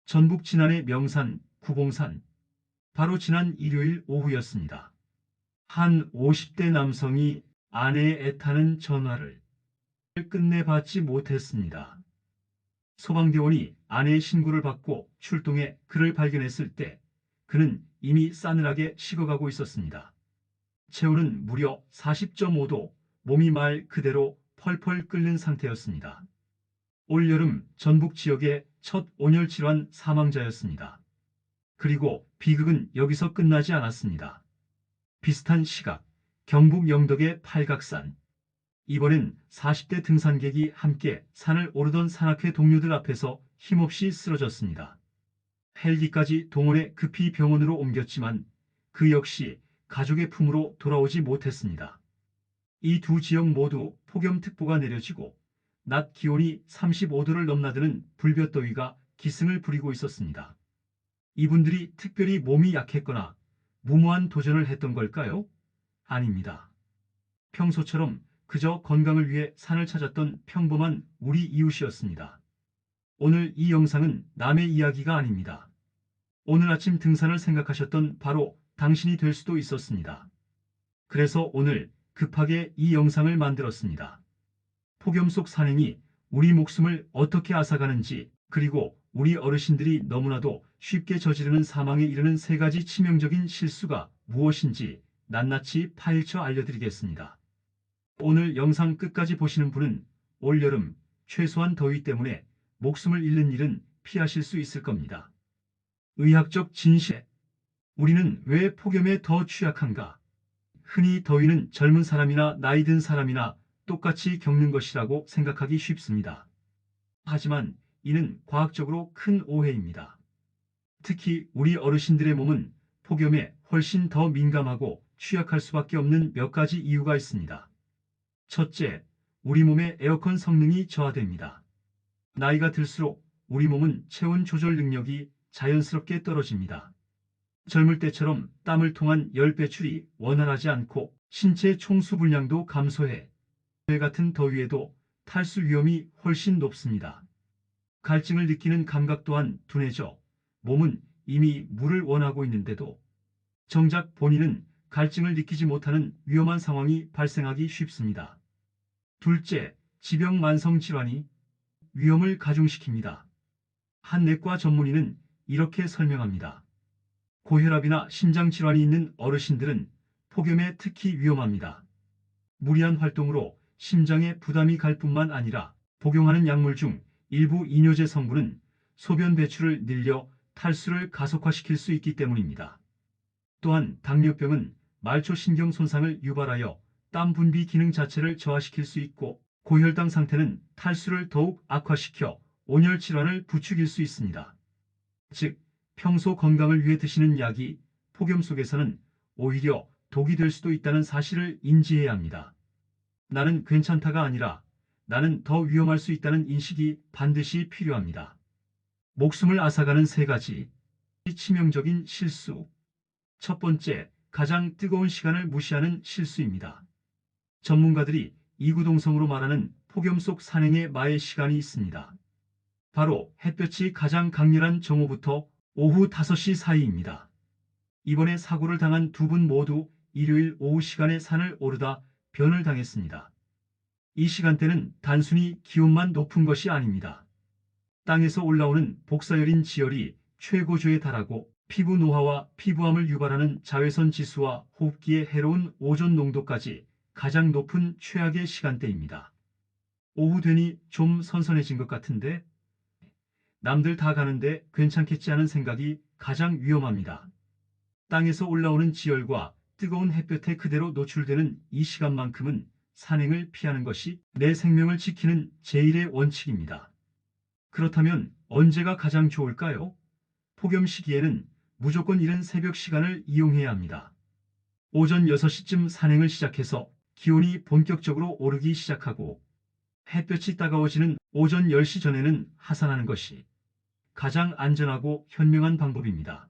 전북 진안의 명산 구봉산. 바로 지난 일요일 오후였습니다. 한 50대 남성이 아내의 애타는 전화를 끝내 받지 못했습니다. 소방대원이 아내의 신고를 받고 출동해 그를 발견했을 때 그는 이미 싸늘하게 식어가고 있었습니다. 체온은 무려 40.5도, 몸이 말 그대로 펄펄 끓는 상태였습니다. 올여름 전북 지역의 첫 온열 질환 사망자였습니다. 그리고 비극은 여기서 끝나지 않았습니다. 비슷한 시각, 경북 영덕의 팔각산. 이번엔 40대 등산객이 함께 산을 오르던 산악회 동료들 앞에서 힘없이 쓰러졌습니다. 헬기까지 동원해 급히 병원으로 옮겼지만 그 역시 가족의 품으로 돌아오지 못했습니다. 이 두 지역 모두 폭염특보가 내려지고 낮 기온이 35도를 넘나드는 불볕더위가 기승을 부리고 있었습니다. 이분들이 특별히 몸이 약했거나 무모한 도전을 했던 걸까요? 아닙니다. 평소처럼 그저 건강을 위해 산을 찾았던 평범한 우리 이웃이었습니다. 오늘 이 영상은 남의 이야기가 아닙니다. 오늘 아침 등산을 생각하셨던 바로 당신이 될 수도 있었습니다. 그래서 오늘 급하게 이 영상을 만들었습니다. 폭염 속 산행이 우리 목숨을 어떻게 앗아가는지, 그리고 우리 어르신들이 너무나도 쉽게 저지르는 사망에 이르는 세 가지 치명적인 실수가 무엇인지 낱낱이 파헤쳐 알려드리겠습니다. 오늘 영상 끝까지 보시는 분은 올여름 최소한 더위 때문에 목숨을 잃는 일은 피하실 수 있을 겁니다. 의학적 진실. 우리는 왜 폭염에 더 취약한가? 흔히 더위는 젊은 사람이나 나이 든 사람이나 똑같이 겪는 것이라고 생각하기 쉽습니다. 하지만 이는 과학적으로 큰 오해입니다. 특히 우리 어르신들의 몸은 폭염에 훨씬 더 민감하고 취약할 수밖에 없는 몇 가지 이유가 있습니다. 첫째, 우리 몸의 에어컨 성능이 저하됩니다. 나이가 들수록 우리 몸은 체온 조절 능력이 자연스럽게 떨어집니다. 젊을 때처럼 땀을 통한 열 배출이 원활하지 않고 신체 총수 분량도 감소해 매 같은 더위에도 탈수 위험이 훨씬 높습니다. 갈증을 느끼는 감각 또한 둔해져 몸은 이미 물을 원하고 있는데도 정작 본인은 갈증을 느끼지 못하는 위험한 상황이 발생하기 쉽습니다. 둘째, 지병 만성 질환이 위험을 가중시킵니다. 한 내과 전문의는 이렇게 설명합니다. 고혈압이나 심장 질환이 있는 어르신들은 폭염에 특히 위험합니다. 무리한 활동으로 심장에 부담이 갈 뿐만 아니라 복용하는 약물 중 일부 이뇨제 성분은 소변 배출을 늘려 탈수를 가속화시킬 수 있기 때문입니다. 또한 당뇨병은 말초신경 손상을 유발하여 땀 분비 기능 자체를 저하시킬 수 있고, 고혈당 상태는 탈수를 더욱 악화시켜 온열 질환을 부추길 수 있습니다. 즉, 평소 건강을 위해 드시는 약이 폭염 속에서는 오히려 독이 될 수도 있다는 사실을 인지해야 합니다. 나는 괜찮다가 아니라 나는 더 위험할 수 있다는 인식이 반드시 필요합니다. 목숨을 앗아가는 세 가지 치명적인 실수. 첫 번째, 가장 뜨거운 시간을 무시하는 실수입니다. 전문가들이 이구동성으로 말하는 폭염 속 산행의 마의 시간이 있습니다. 바로 햇볕이 가장 강렬한 정오부터 오후 5시 사이입니다. 이번에 사고를 당한 두 분 모두 일요일 오후 시간에 산을 오르다 변을 당했습니다. 이 시간대는 단순히 기온만 높은 것이 아닙니다. 땅에서 올라오는 복사열인 지열이 최고조에 달하고 피부 노화와 피부암을 유발하는 자외선 지수와 호흡기에 해로운 오존 농도까지 가장 높은 최악의 시간대입니다. 오후 되니 좀 선선해진 것 같은데? 남들 다 가는데 괜찮겠지 하는 생각이 가장 위험합니다. 땅에서 올라오는 지열과 뜨거운 햇볕에 그대로 노출되는 이 시간만큼은 산행을 피하는 것이 내 생명을 지키는 제1의 원칙입니다. 그렇다면 언제가 가장 좋을까요? 폭염 시기에는 무조건 이른 새벽 시간을 이용해야 합니다. 오전 6시쯤 산행을 시작해서 기온이 본격적으로 오르기 시작하고 햇볕이 따가워지는 오전 10시 전에는 하산하는 것이 가장 안전하고 현명한 방법입니다.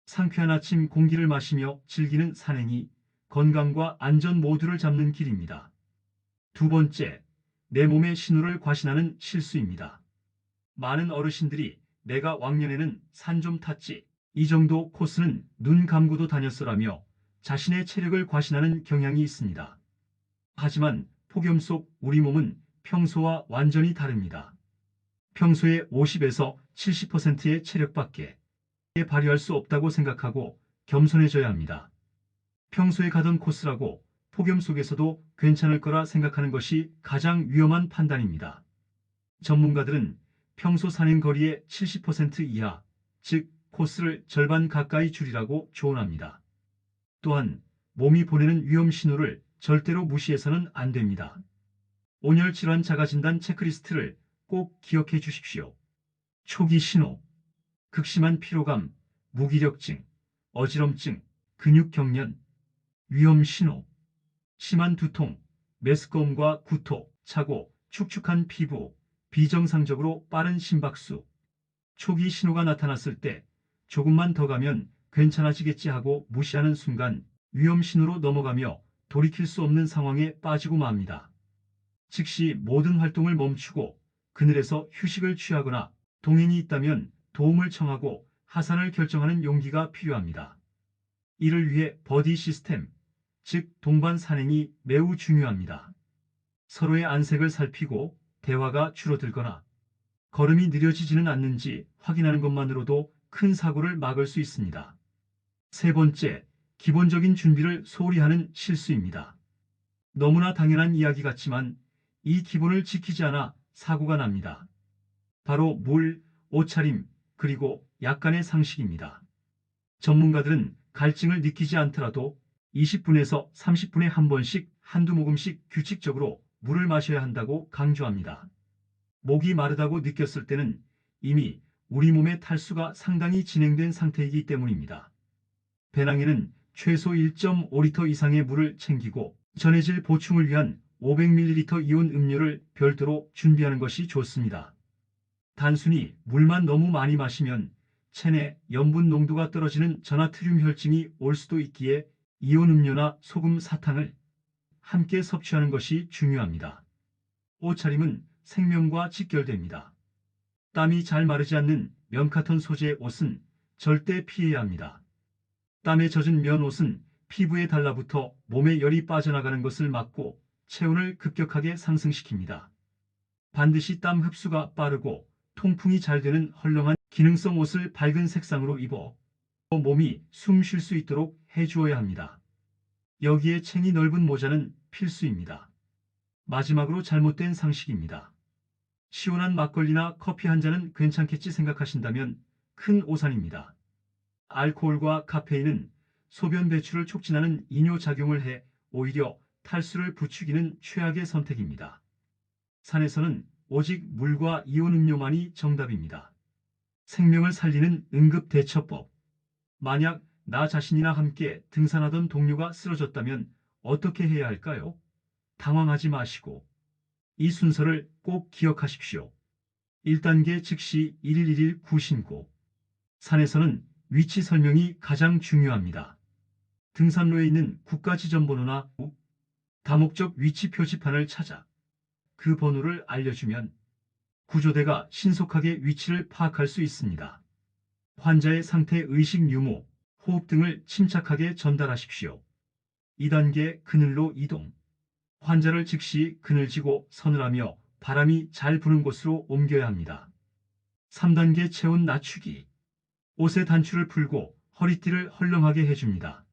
상쾌한 아침 공기를 마시며 즐기는 산행이 건강과 안전 모두를 잡는 길입니다. 두 번째, 내 몸의 신호를 과신하는 실수입니다. 많은 어르신들이 내가 왕년에는 산 좀 탔지. 이 정도 코스는 눈 감고도 다녔어라며 자신의 체력을 과신하는 경향이 있습니다. 하지만 폭염 속 우리 몸은 평소와 완전히 다릅니다. 평소에 50에서 70%의 체력밖에 발휘할 수 없다고 생각하고 겸손해져야 합니다. 평소에 가던 코스라고 폭염 속에서도 괜찮을 거라 생각하는 것이 가장 위험한 판단입니다. 전문가들은 평소 산행 거리의 70% 이하, 즉 코스를 절반 가까이 줄이라고 조언합니다. 또한 몸이 보내는 위험 신호를 절대로 무시해서는 안 됩니다. 온열 질환 자가진단 체크리스트를 꼭 기억해 주십시오. 초기 신호, 극심한 피로감, 무기력증, 어지럼증, 근육경련, 위험 신호, 심한 두통, 메스꺼움과 구토, 차고, 축축한 피부, 비정상적으로 빠른 심박수. 초기 신호가 나타났을 때 조금만 더 가면 괜찮아지겠지 하고 무시하는 순간 위험 신호로 넘어가며 돌이킬 수 없는 상황에 빠지고 맙니다. 즉시 모든 활동을 멈추고 그늘에서 휴식을 취하거나 동행이 있다면 도움을 청하고 하산을 결정하는 용기가 필요합니다. 이를 위해 버디 시스템, 즉 동반 산행이 매우 중요합니다. 서로의 안색을 살피고 대화가 줄어들거나 걸음이 느려지지는 않는지 확인하는 것만으로도 큰 사고를 막을 수 있습니다. 세 번째, 기본적인 준비를 소홀히 하는 실수입니다. 너무나 당연한 이야기 같지만 이 기본을 지키지 않아 사고가 납니다. 바로 물, 옷차림, 그리고 약간의 상식입니다. 전문가들은 갈증을 느끼지 않더라도 20분에서 30분에 한 번씩 한두 모금씩 규칙적으로 물을 마셔야 한다고 강조합니다. 목이 마르다고 느꼈을 때는 이미 우리 몸의 탈수가 상당히 진행된 상태이기 때문입니다. 배낭에는 최소 1.5리터 이상의 물을 챙기고 전해질 보충을 위한 500ml 이온 음료를 별도로 준비하는 것이 좋습니다. 단순히 물만 너무 많이 마시면 체내 염분 농도가 떨어지는 전하트륨 혈증이 올 수도 있기에 이온 음료나 소금, 사탕을 함께 섭취하는 것이 중요합니다. 옷차림은 생명과 직결됩니다. 땀이 잘 마르지 않는 면카톤 소재의 옷은 절대 피해야 합니다. 땀에 젖은 면 옷은 피부에 달라붙어 몸에 열이 빠져나가는 것을 막고 체온을 급격하게 상승시킵니다. 반드시 땀 흡수가 빠르고 통풍이 잘 되는 헐렁한 기능성 옷을 밝은 색상으로 입어 몸이 숨 쉴 수 있도록 해주어야 합니다. 여기에 챙이 넓은 모자는 필수입니다. 마지막으로 잘못된 상식입니다. 시원한 막걸리나 커피 한 잔은 괜찮겠지 생각하신다면 큰 오산입니다. 알코올과 카페인은 소변 배출을 촉진하는 이뇨작용을 해 오히려 탈수를 부추기는 최악의 선택입니다. 산에서는 오직 물과 이온 음료만이 정답입니다. 생명을 살리는 응급대처법. 만약 나 자신이나 함께 등산하던 동료가 쓰러졌다면 어떻게 해야 할까요? 당황하지 마시고 이 순서를 꼭 기억하십시오. 1단계 즉시 111 구신고. 산에서는 위치 설명이 가장 중요합니다. 등산로에 있는 국가지점번호나 다목적 위치 표지판을 찾아 그 번호를 알려주면 구조대가 신속하게 위치를 파악할 수 있습니다. 환자의 상태, 의식 유무, 호흡 등을 침착하게 전달하십시오. 2단계 그늘로 이동. 환자를 즉시 그늘지고 서늘하며 바람이 잘 부는 곳으로 옮겨야 합니다. 3단계 체온 낮추기. 옷의 단추를 풀고 허리띠를 헐렁하게 해줍니다.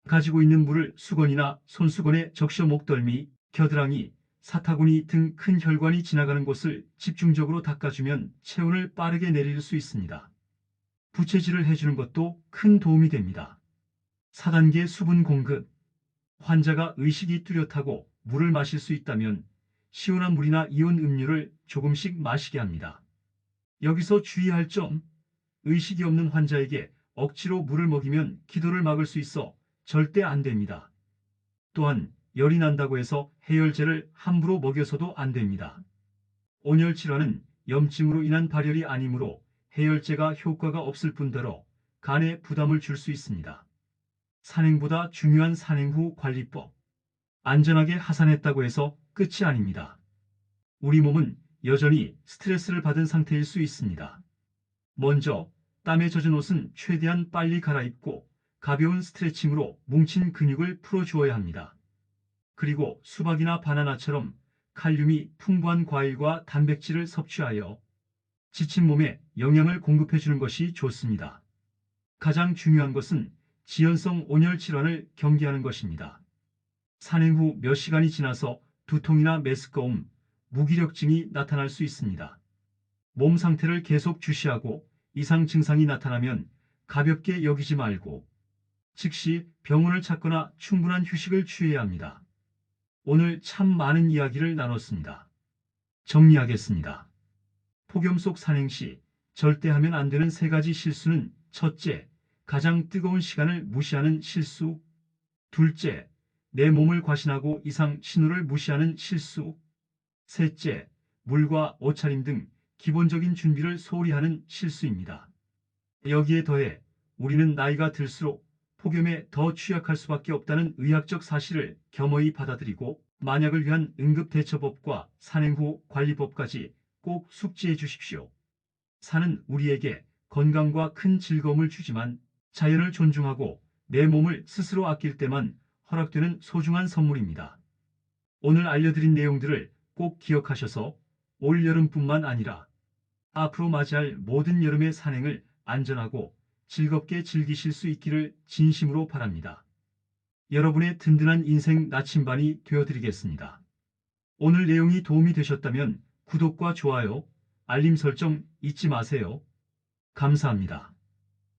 가지고 있는 물을 수건이나 손수건에 적셔 목덜미, 겨드랑이, 사타구니 등 큰 혈관이 지나가는 곳을 집중적으로 닦아주면 체온을 빠르게 내릴 수 있습니다. 부채질을 해주는 것도 큰 도움이 됩니다. 4단계 수분 공급. 환자가 의식이 뚜렷하고 물을 마실 수 있다면 시원한 물이나 이온 음료를 조금씩 마시게 합니다. 여기서 주의할 점, 의식이 없는 환자에게 억지로 물을 먹이면 기도를 막을 수 있어 절대 안 됩니다. 또한 열이 난다고 해서 해열제를 함부로 먹여서도 안 됩니다. 온열 질환은 염증으로 인한 발열이 아니므로 해열제가 효과가 없을 뿐더러 간에 부담을 줄 수 있습니다. 산행보다 중요한 산행 후 관리법. 안전하게 하산했다고 해서 끝이 아닙니다. 우리 몸은 여전히 스트레스를 받은 상태일 수 있습니다. 먼저 땀에 젖은 옷은 최대한 빨리 갈아입고 가벼운 스트레칭으로 뭉친 근육을 풀어주어야 합니다. 그리고 수박이나 바나나처럼 칼륨이 풍부한 과일과 단백질을 섭취하여 지친 몸에 영양을 공급해주는 것이 좋습니다. 가장 중요한 것은 지연성 온열 질환을 경계하는 것입니다. 산행 후 몇 시간이 지나서 두통이나 메스꺼움, 무기력증이 나타날 수 있습니다. 몸 상태를 계속 주시하고 이상 증상이 나타나면 가볍게 여기지 말고 즉시 병원을 찾거나 충분한 휴식을 취해야 합니다. 오늘 참 많은 이야기를 나눴습니다. 정리하겠습니다. 폭염 속 산행 시 절대 하면 안 되는 3가지 실수는: 첫째, 가장 뜨거운 시간을 무시하는 실수. 둘째, 내 몸을 과신하고 이상 신호를 무시하는 실수. 셋째, 물과 옷차림 등 기본적인 준비를 소홀히 하는 실수입니다. 여기에 더해 우리는 나이가 들수록 폭염에 더 취약할 수밖에 없다는 의학적 사실을 겸허히 받아들이고 만약을 위한 응급대처법과 산행 후 관리법까지 꼭 숙지해 주십시오. 산은 우리에게 건강과 큰 즐거움을 주지만 자연을 존중하고 내 몸을 스스로 아낄 때만 허락되는 소중한 선물입니다. 오늘 알려드린 내용들을 꼭 기억하셔서 올 여름뿐만 아니라 앞으로 맞이할 모든 여름의 산행을 안전하고 즐겁게 즐기실 수 있기를 진심으로 바랍니다. 여러분의 든든한 인생 나침반이 되어드리겠습니다. 오늘 내용이 도움이 되셨다면 구독과 좋아요, 알림 설정 잊지 마세요. 감사합니다.